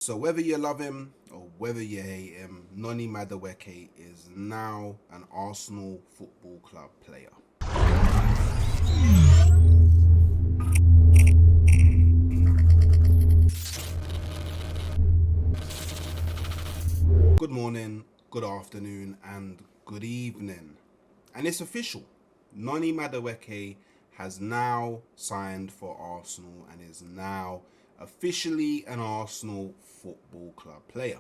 So whether you love him or whether you hate him, Noni Madueke is now an Arsenal Football Club player. Good morning, good afternoon, and good evening. And it's official. Noni Madueke has now signed for Arsenal and is now officially an Arsenal Football Club player.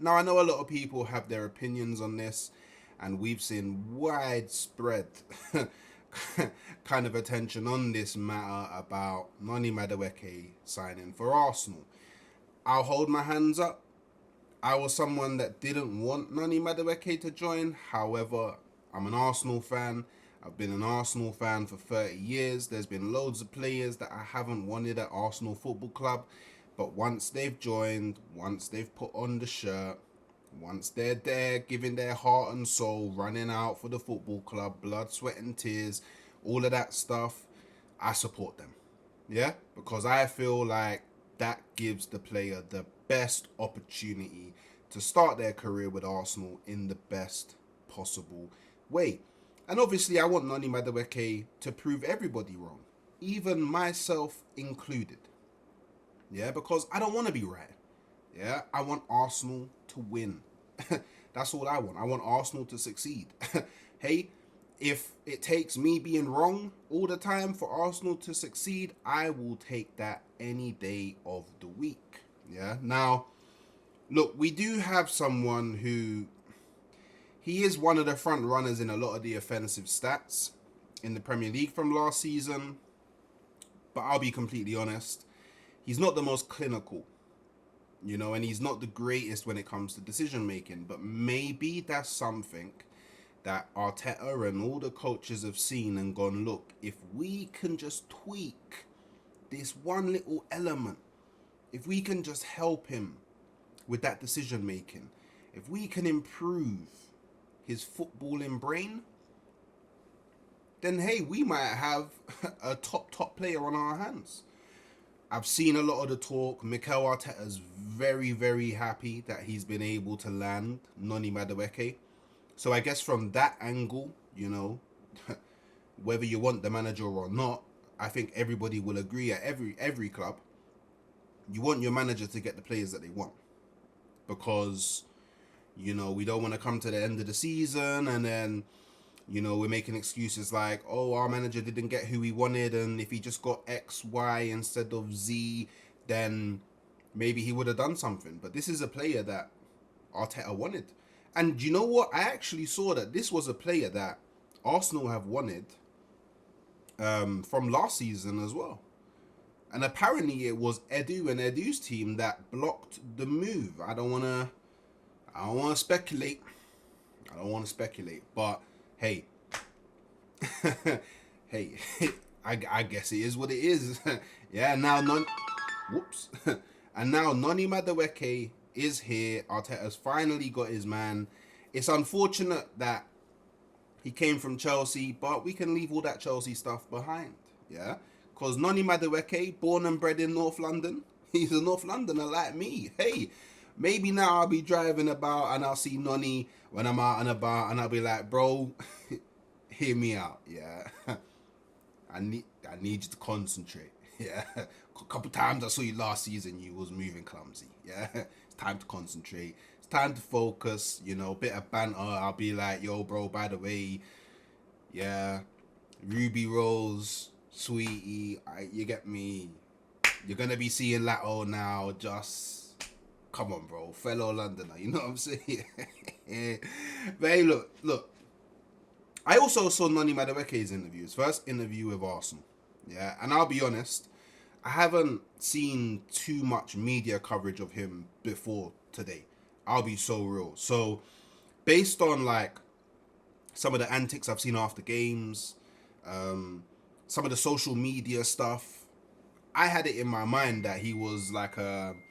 Now, I know a lot of people have their opinions on this, and we've seen widespread kind of attention on this matter about Noni Madueke signing for Arsenal. I'll hold my hands up. I was someone that didn't want Noni Madueke to join. However, I'm an Arsenal fan. I've been an Arsenal fan for 30 years. There's been loads of players that I haven't wanted at Arsenal Football Club. But once they've joined, once they've put on the shirt, once they're there giving their heart and soul, running out for the football club, blood, sweat, and tears, all of that stuff, I support them. Yeah? Because I feel like that gives the player the best opportunity to start their career with Arsenal in the best possible way. And obviously, I want Noni Madueke to prove everybody wrong, even myself included. Yeah, because I don't want to be right. Yeah, I want Arsenal to win. That's all I want. I want Arsenal to succeed. Hey, if it takes me being wrong all the time for Arsenal to succeed, I will take that any day of the week. Yeah. Now, look, we do have someone who he is one of the front runners in a lot of the offensive stats in the Premier League from last season. But I'll be completely honest, he's not the most clinical, and he's not the greatest when it comes to decision making. But maybe that's something that Arteta and all the coaches have seen and gone, look, if we can just tweak this one little element, if we can just help him with that decision making, if we can improve his footballing brain, then hey, we might have a top player on our hands. I've seen a lot of the talk. Mikel Arteta's very happy that he's been able to land Noni Madueke. So I guess from that angle, whether you want the manager or not, I think everybody will agree at every club, you want your manager to get the players that they want. Because, we don't want to come to the end of the season and then, we're making excuses like, oh, our manager didn't get who he wanted, and if he just got X, Y instead of Z, then maybe he would have done something. But this is a player that Arteta wanted. And you know what? I actually saw that this was a player that Arsenal have wanted from last season as well. And apparently it was Edu and Edu's team that blocked the move. I don't wanna speculate. But hey, hey, I guess it is what it is. Yeah, whoops. And now Noni Madueke is here. Arteta's finally got his man. It's unfortunate that he came from Chelsea, but we can leave all that Chelsea stuff behind. Yeah, because Noni Madueke, born and bred in North London, he's a North Londoner like me. Hey, maybe now I'll be driving about and I'll see Noni when I'm out and about, and I'll be like, bro, hear me out. Yeah, I need you to concentrate. Yeah, a couple times I saw you last season, you was moving clumsy. Yeah, it's time to concentrate. It's time to focus. Bit of banter. I'll be like, yo, bro, by the way, yeah, Ruby Rose, Sweetie, you get me. You're gonna be seeing Lato now. Just come on, bro, fellow Londoner. You know what I'm saying? But hey, look. I also saw Noni Madueke's interview, his first interview with Arsenal. Yeah, and I'll be honest, I haven't seen too much media coverage of him before today. I'll be so real. So, based on like some of the antics I've seen after games, some of the social media stuff, I had it in my mind that he was like an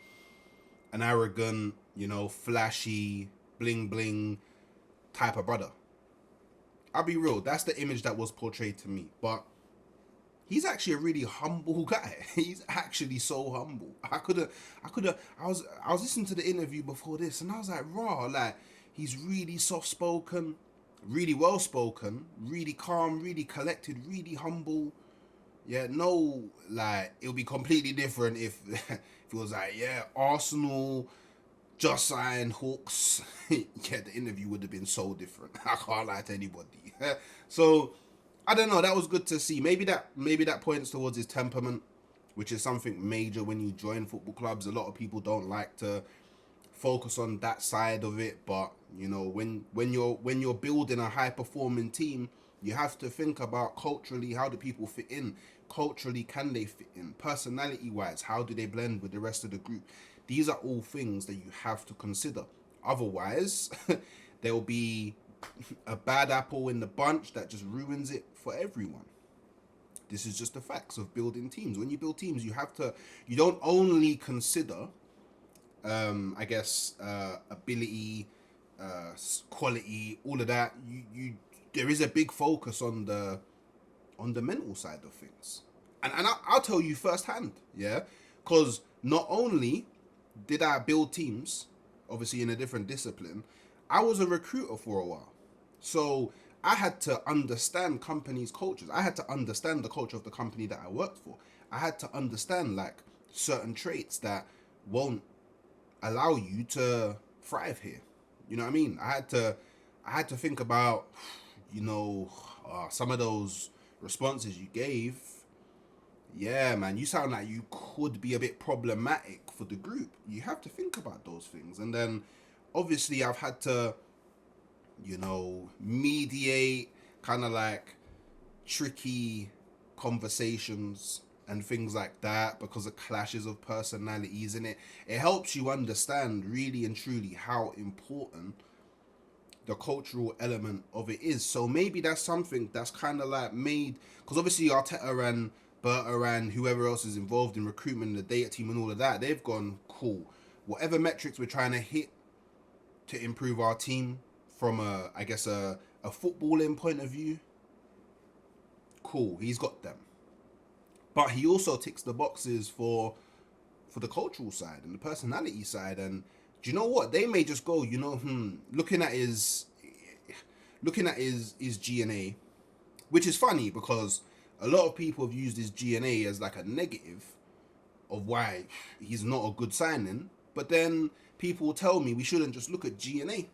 arrogant, flashy, bling bling type of brother. I'll be real, that's the image that was portrayed to me. But he's actually a really humble guy. He's actually so humble. I was listening to the interview before this, and I was like, raw, like he's really soft spoken, really well spoken, really calm, really collected, really humble. Yeah, no, like it would be completely different if if it was like, yeah, Arsenal just signed Hawks. Yeah, the interview would have been so different. I can't lie to anybody. So I don't know. That was good to see. Maybe that points towards his temperament, which is something major when you join football clubs. A lot of people don't like to focus on that side of it, but you know, when you're building a high performing team, you have to think about culturally, how do people fit in? Culturally, can they fit in? Personality wise, how do they blend with the rest of the group? These are all things that you have to consider. Otherwise, there'll be a bad apple in the bunch that just ruins it for everyone. This is just the facts of building teams. When you build teams, you don't only consider I guess ability, quality, all of that. You there is a big focus on the mental side of things, and I'll tell you firsthand, yeah, because not only did I build teams, obviously in a different discipline, I was a recruiter for a while, so I had to understand companies' cultures. I had to understand the culture of the company that I worked for. I had to understand like certain traits that won't allow you to thrive here. You know what I mean? I had to think about, you know, some of those responses you gave. Yeah, man, you sound like you could be a bit problematic for the group. You have to think about those things, and then obviously I've had to, you know, mediate kind of like tricky conversations and things like that because of clashes of personalities, and it helps you understand really and truly how important the cultural element of it is. So maybe that's something that's kind of like made, because obviously Arteta and Berta and whoever else is involved in recruitment, the data team and all of that, they've gone, cool, whatever metrics we're trying to hit to improve our team from I guess a footballing point of view, cool, he's got them. But he also ticks the boxes for the cultural side and the personality side. And do you know what? They may just go, you know, looking at his GNA, which is funny because a lot of people have used his GNA as like a negative of why he's not a good signing. But then people tell me we shouldn't just look at GNA.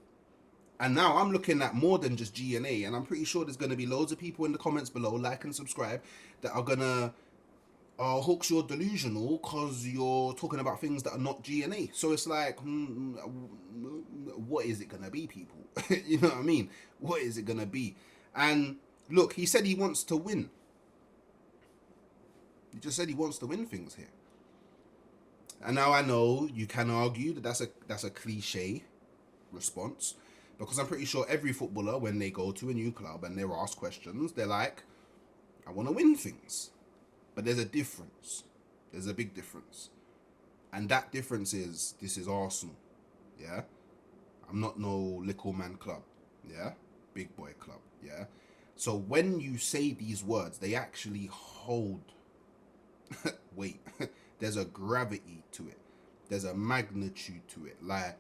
And now I'm looking at more than just GNA, and I'm pretty sure there's going to be loads of people in the comments below, like and subscribe, that are going to Hooks, you're delusional because you're talking about things that are not GNA. So it's like, what is it gonna be, people? You know what I mean? What is it gonna be? And look, he said he wants to win. He just said he wants to win things here. And now I know you can argue that that's a cliche response, because I'm pretty sure every footballer, when they go to a new club and they're asked questions, they're like, I want to win things. But there's a difference. There's a big difference. And that difference is, this is Arsenal. Yeah? I'm not no little man club. Yeah? Big boy club. Yeah? So when you say these words, they actually hold weight. There's a gravity to it. There's a magnitude to it. Like,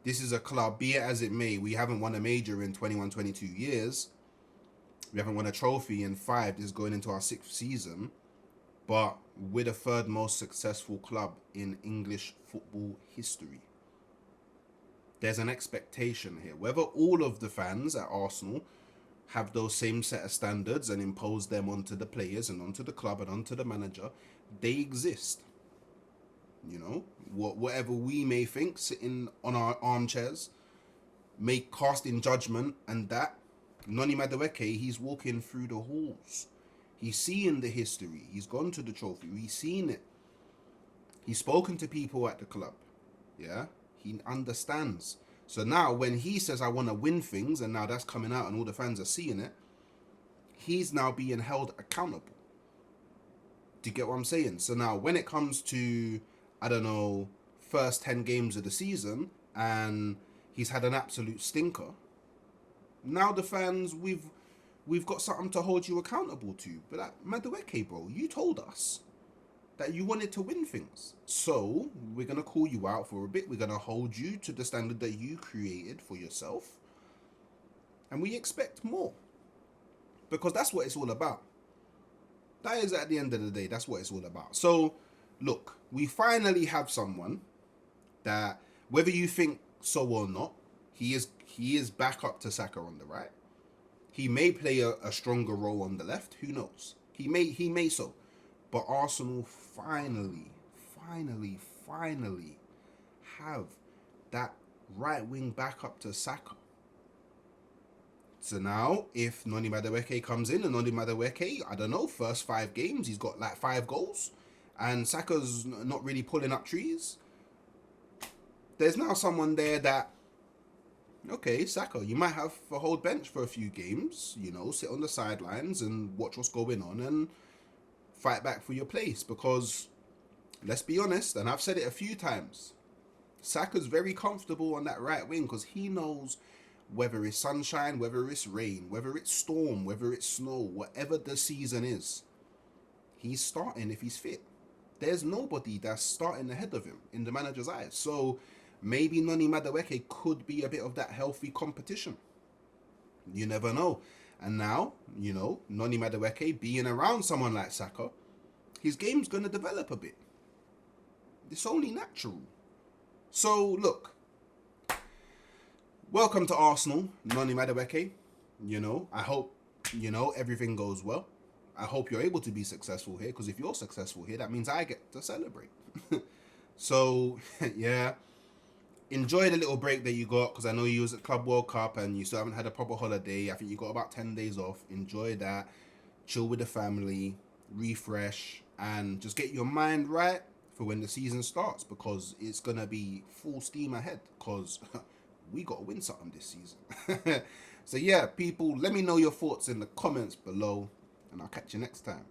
this is a club, be it as it may, we haven't won a major in 21, 22 years. We haven't won a trophy in 5. This is going into our 6th season. But we're the 3rd most successful club in English football history. There's an expectation here. Whether all of the fans at Arsenal have those same set of standards and impose them onto the players and onto the club and onto the manager, they exist. You know, whatever we may think, sitting on our armchairs, may cast in judgment, and that Noni Madueke, he's walking through the halls. He's seen the history. He's gone to the trophy. He's seen it. He's spoken to people at the club. Yeah? He understands. So now when he says, I want to win things, and now that's coming out and all the fans are seeing it, he's now being held accountable. Do you get what I'm saying? So now when it comes to, I don't know, first 10 games of the season, and he's had an absolute stinker, now the fans, we've got something to hold you accountable to. But like, Madueke, bro, you told us that you wanted to win things. So we're going to call you out for a bit. We're going to hold you to the standard that you created for yourself. And we expect more. Because that's what it's all about. That is, at the end of the day, that's what it's all about. So, look, we finally have someone that, whether you think so or not, he is back up to Saka on the right. He may play a stronger role on the left. Who knows? He may so. But Arsenal finally have that right wing back up to Saka. So now, if Noni Madueke comes in, and Noni Madueke, I don't know, first 5 games, he's got like 5 goals, and Saka's not really pulling up trees, there's now someone there that, okay, Saka, you might have a whole bench for a few games, you know, sit on the sidelines and watch what's going on and fight back for your place. Because, let's be honest, and I've said it a few times, Saka's very comfortable on that right wing because he knows whether it's sunshine, whether it's rain, whether it's storm, whether it's snow, whatever the season is, he's starting if he's fit. There's nobody that's starting ahead of him in the manager's eyes. So maybe Noni Madueke could be a bit of that healthy competition. You never know. And now, you know, Noni Madueke being around someone like Saka, his game's going to develop a bit. It's only natural. So, look, welcome to Arsenal, Noni Madueke. You know, I hope, you know, everything goes well. I hope you're able to be successful here, because if you're successful here, that means I get to celebrate. So, yeah, enjoy the little break that you got, because I know you was at Club World Cup and you still haven't had a proper holiday. I think you got about 10 days off. Enjoy that. Chill with the family, refresh, and just get your mind right for when the season starts, because it's going to be full steam ahead, because we got to win something this season. So yeah, people, let me know your thoughts in the comments below, and I'll catch you next time.